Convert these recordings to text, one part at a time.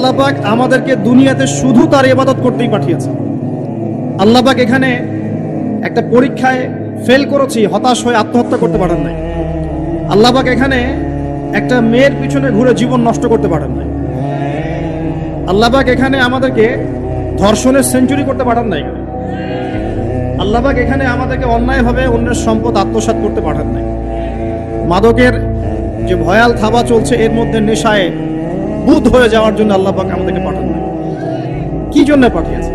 আল্লাহ পাক আমাদেরকে দুনিয়াতে শুধু তার ইবাদত করতেই পাঠিয়েছে। আল্লাহ পাক এখানে একটা পরীক্ষায় ফেল করেছি হতাশ হয়ে আত্মহত্যা করতে পারেন নাই। আল্লাহ পাক এখানে একটা মেয়ের পিছনে ঘুরে জীবন নষ্ট করতে পারেন নাই। আল্লাহ পাক এখানে আমাদেরকে ধর্ষণের সেঞ্চুরি করতে পারেন নাই। আল্লাহ পাক এখানে আমাদেরকে অন্যায়ভাবে অন্যের সম্পদ আত্মসাৎ করতে পারেন নাই। মাদকের যে ভয়াল থাবা চলছে এর মধ্যে নেশায় বুধ হয়ে যাওয়ার জন্য আল্লাহ পাক আমাদেরকে পাঠান নাই। কি জন্য পাঠিয়েছে?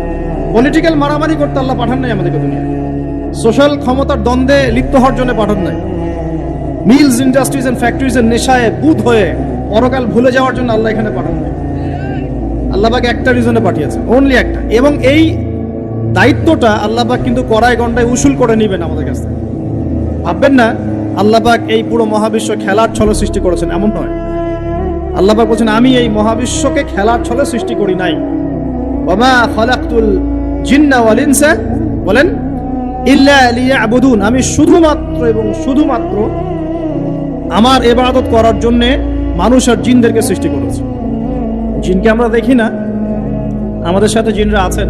পলিটিক্যাল মারামারি করতে আল্লাহ পাঠান নাই আমাদেরকে দুনিয়ায়। সোশ্যাল ক্ষমতার দ্বন্দ্বে লিপ্ত হওয়ার জন্য পাঠান নাই। মিলস, ইন্ডাস্ট্রিজ এন্ড ফ্যাক্টরিজের নেশায় বুধ হয়ে পরকাল ভুলে যাওয়ার জন্য আল্লাহ এখানে পাঠান নাই। আল্লাহ পাক একটা রিজনে পাঠিয়েছে, অনলি একটা। এবং এই দায়িত্বটা আল্লাহ পাক কিন্তু কড়ায় গন্ডায় উসুল করে নেবেন আমাদের কাছ থেকে। ভাববেন না আল্লাহ পাক এই পুরো মহাবিশ্ব খেলার ছলে সৃষ্টি করেছেন, এমন নয়। আল্লাহ পাক বলছেন, আমি এই মহাবিশ্বকে খেলার ছলে সৃষ্টি করি নাই। ওয়ামা খালাকতুল জিন্না ওয়াল ইনসা, বলেন, ইল্লা লিয়াবুদুন, আমি শুধুমাত্র এবং শুধুমাত্র আমার ইবাদত করার জন্য মানুষ আর জিনদেরকে সৃষ্টি করেছি। জিনকে আমরা দেখি না, আমাদের সাথে জিনরা আছেন।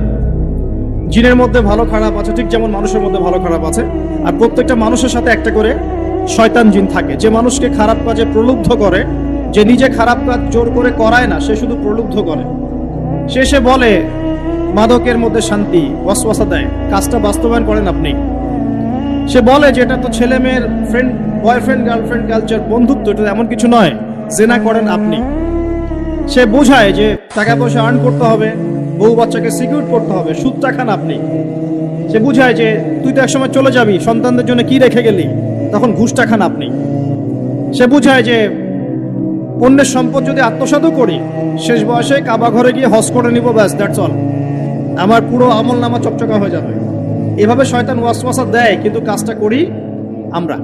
জিনের মধ্যে ভালো খারাপ আছে, ঠিক যেমন মানুষের মধ্যে ভালো খারাপ আছে। আর প্রত্যেকটা মানুষের সাথে একটা করে শয়তান জিন থাকে, যে মানুষকে খারাপ কাজে প্রলুব্ধ করে, যে নিজে খারাপ কাজ জোর করে করায় না, সে শুধু প্রলুব্ধ করে। সে বলে মাদকের মধ্যে শান্তি, ওয়াসওয়াসা দেয়, কাজটা বাস্তবায়ন করেন আপনি। সে বলে যে এটা তো ছেলে মেয়ের ফ্রেন্ড, বয়ফ্রেন্ড গার্লফ্রেন্ড কালচার, বন্ধুত্ব, এটা এমন কিছু নয়, জেনা করেন আপনি। সে বোঝায় যে টাকা পয়সা আর্ন করতে হবে, বউ বাচ্চাকে সিকিউর করতে হবে, সুদটা খান আপনি। সে বুঝায় যে তুই তো একসময় চলে যাবি, সন্তানদের জন্য কি রেখে গেলি, তখন ঘুষটা খান আপনি। সে বুঝায় যে অন্যের সম্পদ যদি আত্মসাৎ করি, শেষ বয়সে কাবা ঘরে গিয়ে হজ করে নিব, ব্যাস, দ্যাটস অল, আমার পুরো আমল নামা চকচকা হয়ে যাবে। এভাবে শয়তান ওয়াসওয়াসা দেয়, কিন্তু কাজটা করি আমরা।